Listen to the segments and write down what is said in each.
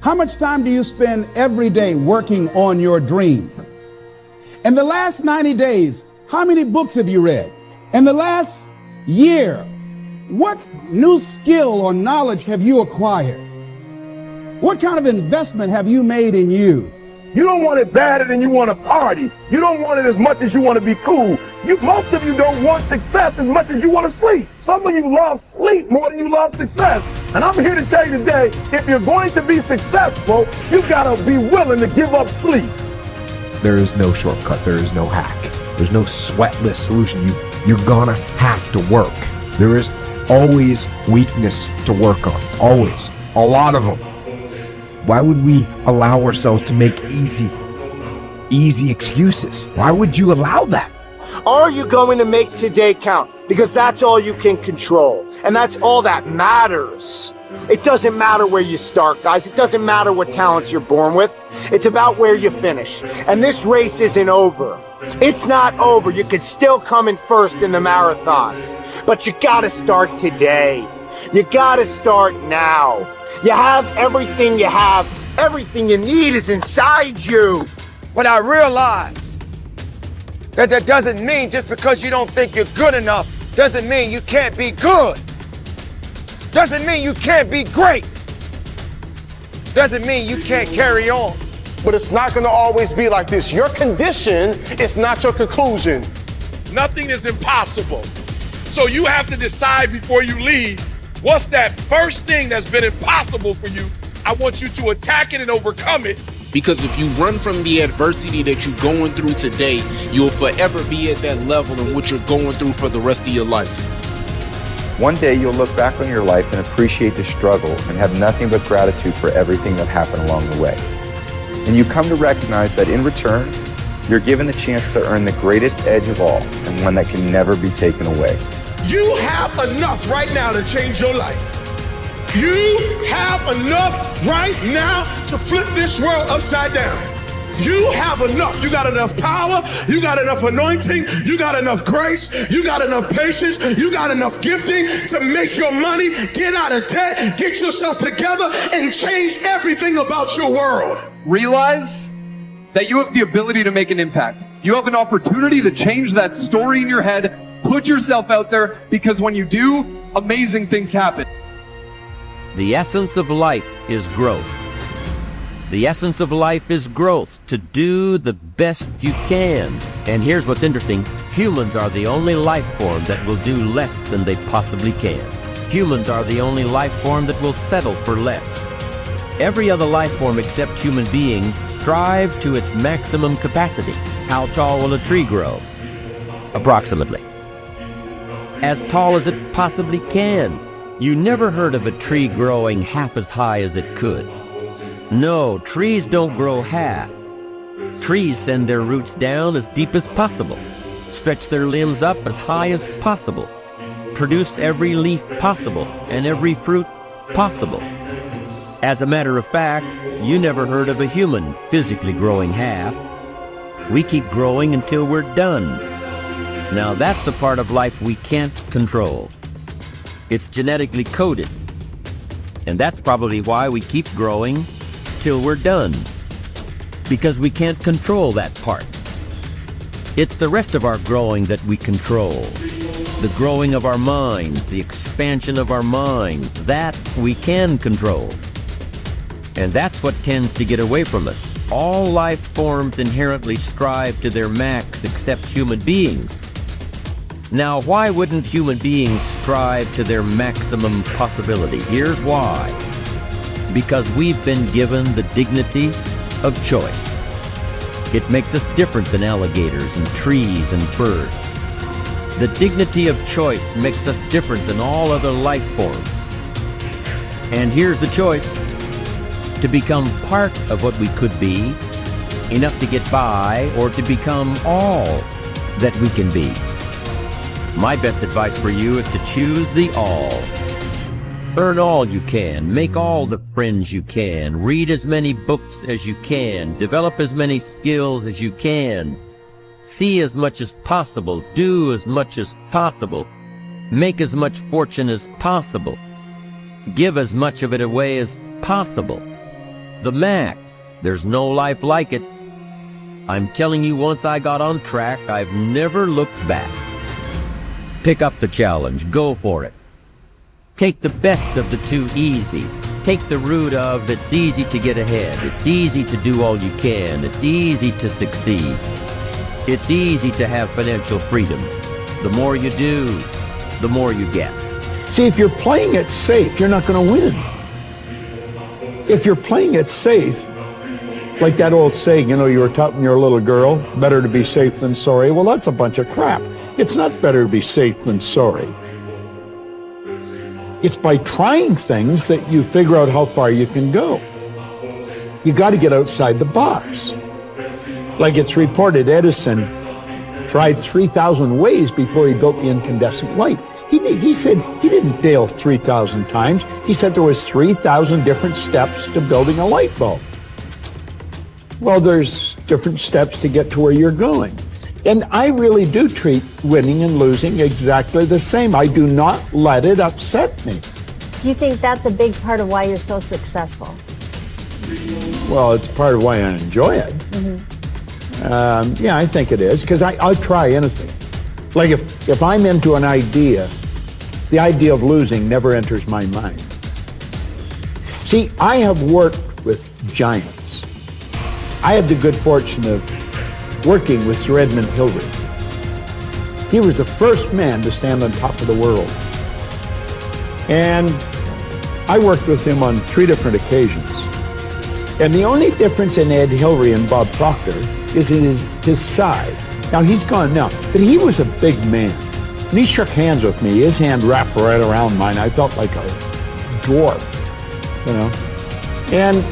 How much time do you spend every day working on your dream? In the last 90 days, how many books have you read? In the last year, what new skill or knowledge have you acquired? What kind of investment have you made in you? You don't want it badder than you want to party. You don't want it as much as you want to be cool. Most of you don't want success as much as you want to sleep. Some of you love sleep more than you love success. And I'm here to tell you today, if you're going to be successful, you gotta be willing to give up sleep. There is no shortcut. There is no hack. There's no sweatless solution. You're gonna have to work. There is always weakness to work on. Always. A lot of them. Why would we allow ourselves to make easy excuses? Why would you allow that? Are you going to make today count? Because that's all you can control. And that's all that matters. It doesn't matter where you start, guys. It doesn't matter what talents you're born with. It's about where you finish. And this race isn't over. It's not over. You could still come in first in the marathon. But you gotta start today. You gotta start now. You have everything you have. Everything you need is inside you. But I realize that doesn't mean just because you don't think you're good enough doesn't mean you can't be good. Doesn't mean you can't be great. Doesn't mean you can't carry on. But it's not gonna always be like this. Your condition is not your conclusion. Nothing is impossible. So you have to decide before you leave, what's that first thing that's been impossible for you? I want you to attack it and overcome it. Because if you run from the adversity that you're going through today, you'll forever be at that level in which you're going through for the rest of your life. One day you'll look back on your life and appreciate the struggle and have nothing but gratitude for everything that happened along the way. And you come to recognize that in return, you're given the chance to earn the greatest edge of all, and one that can never be taken away. You have enough right now to change your life. You have enough right now to flip this world upside down. You have enough. You got enough power. You got enough anointing. You got enough grace. You got enough patience. You got enough gifting to make your money, get out of debt, get yourself together, and change everything about your world. Realize that you have the ability to make an impact. You have an opportunity to change that story in your head. Put yourself out there, because when you do, amazing things happen. The essence of life is growth. The essence of life is growth, to do the best you can. And here's what's interesting. Humans are the only life form that will do less than they possibly can. Humans are the only life form that will settle for less. Every other life form except human beings strive to its maximum capacity. How tall will a tree grow? Approximately as tall as it possibly can. You never heard of a tree growing half as high as it could. No, trees don't grow half. Trees send their roots down as deep as possible, stretch their limbs up as high as possible, produce every leaf possible and every fruit possible. As a matter of fact, you never heard of a human physically growing half. We keep growing until we're done. Now that's a part of life we can't control. It's genetically coded. And that's probably why we keep growing till we're done. Because we can't control that part. It's the rest of our growing that we control. The growing of our minds, the expansion of our minds, that we can control. And that's what tends to get away from us. All life forms inherently strive to their max except human beings. Now, why wouldn't human beings strive to their maximum possibility? Here's why. Because we've been given the dignity of choice. It makes us different than alligators and trees and birds. The dignity of choice makes us different than all other life forms. And here's the choice: to become part of what we could be, enough to get by, or to become all that we can be. My best advice for you is to choose the all. Earn all you can, make all the friends you can, read as many books as you can, develop as many skills as you can, see as much as possible, do as much as possible, make as much fortune as possible, give as much of it away as possible. The max. There's no life like it. I'm telling you, once I got on track, I've never looked back. Pick up the challenge. Go for it. Take the best of the two easies. Take the route of it's easy to get ahead. It's easy to do all you can. It's easy to succeed. It's easy to have financial freedom. The more you do, the more you get. See, if you're playing it safe, you're not going to win. If you're playing it safe, like that old saying, you know, you were taught when you're a little girl, better to be safe than sorry. Well, that's a bunch of crap. It's not better to be safe than sorry. It's by trying things that you figure out how far you can go. You got to get outside the box. Like it's reported, Edison tried 3,000 ways before he built the incandescent light. He said he didn't fail 3,000 times. He said there was 3,000 different steps to building a light bulb. Well, there's different steps to get to where you're going. And I really do treat winning and losing exactly the same. I do not let it upset me. Do you think that's a big part of why you're so successful? Well, it's part of why I enjoy it. Yeah, I think it is, because I'll try anything. Like if I'm into an idea, the idea of losing never enters my mind. See, I have worked with giants. I had the good fortune of working with Sir Edmund Hillary. He was the first man to stand on top of the world. And I worked with him on 3 different occasions. And the only difference in Ed Hillary and Bob Proctor is in his size. Now, he's gone now, but he was a big man. And he shook hands with me. His hand wrapped right around mine. I felt like a dwarf, you know. And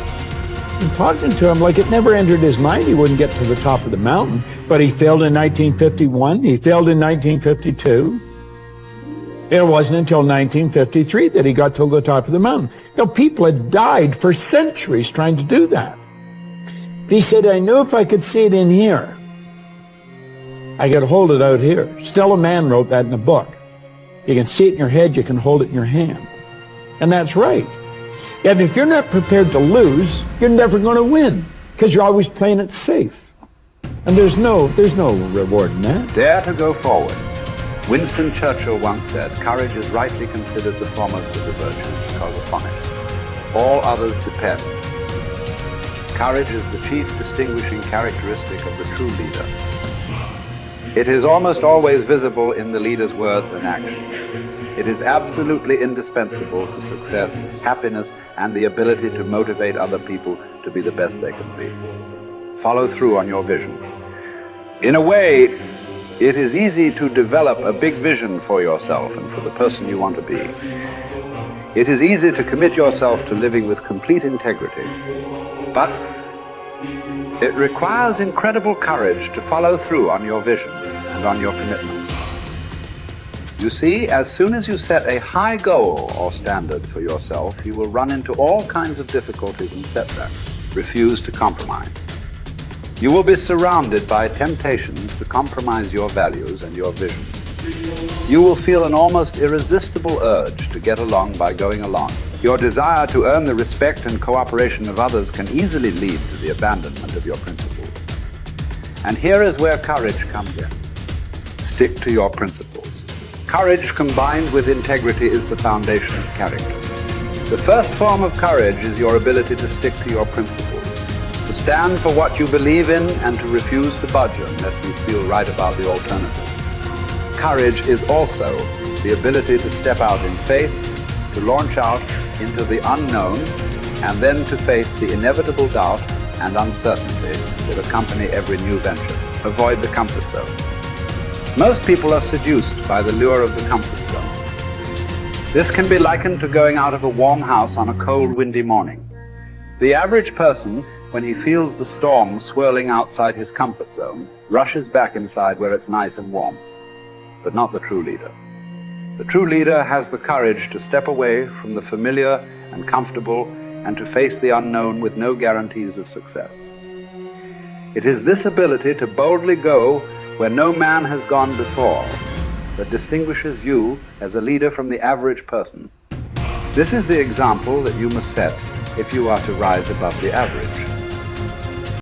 talking to him, like it never entered his mind he wouldn't get to the top of the mountain. But he failed in 1951. He failed in 1952. It wasn't until 1953 that he got to the top of the mountain. You know, people had died for centuries trying to do that. But he said, I knew if I could see it in here, I could hold it out here. Stella Mann wrote that in a book. You can see it in your head, you can hold it in your hand. And that's right. And if you're not prepared to lose, you're never going to win, because you're always playing it safe. And there's no reward in that. Dare to go forward. Winston Churchill once said, courage is rightly considered the foremost of the virtues, because upon it all others depend. Courage is the chief distinguishing characteristic of the true leader. It is almost always visible in the leader's words and actions. It is absolutely indispensable to success, happiness, and the ability to motivate other people to be the best they can be. Follow through on your vision. In a way, it is easy to develop a big vision for yourself and for the person you want to be. It is easy to commit yourself to living with complete integrity. But it requires incredible courage to follow through on your vision and on your commitments. You see, as soon as you set a high goal or standard for yourself, you will run into all kinds of difficulties and setbacks. Refuse to compromise. You will be surrounded by temptations to compromise your values and your vision. You will feel an almost irresistible urge to get along by going along. Your desire to earn the respect and cooperation of others can easily lead to the abandonment of your principles. And here is where courage comes in. Stick to your principles. Courage combined with integrity is the foundation of character. The first form of courage is your ability to stick to your principles, to stand for what you believe in and to refuse to budge unless you feel right about the alternative. Courage is also the ability to step out in faith, to launch out into the unknown, and then to face the inevitable doubt and uncertainty that accompany every new venture. Avoid the comfort zone. Most people are seduced by the lure of the comfort zone. This can be likened to going out of a warm house on a cold, windy morning. The average person, when he feels the storm swirling outside his comfort zone, rushes back inside where it's nice and warm. But not the true leader. The true leader has the courage to step away from the familiar and comfortable and to face the unknown with no guarantees of success. It is this ability to boldly go where no man has gone before that distinguishes you as a leader from the average person. This is the example that you must set if you are to rise above the average.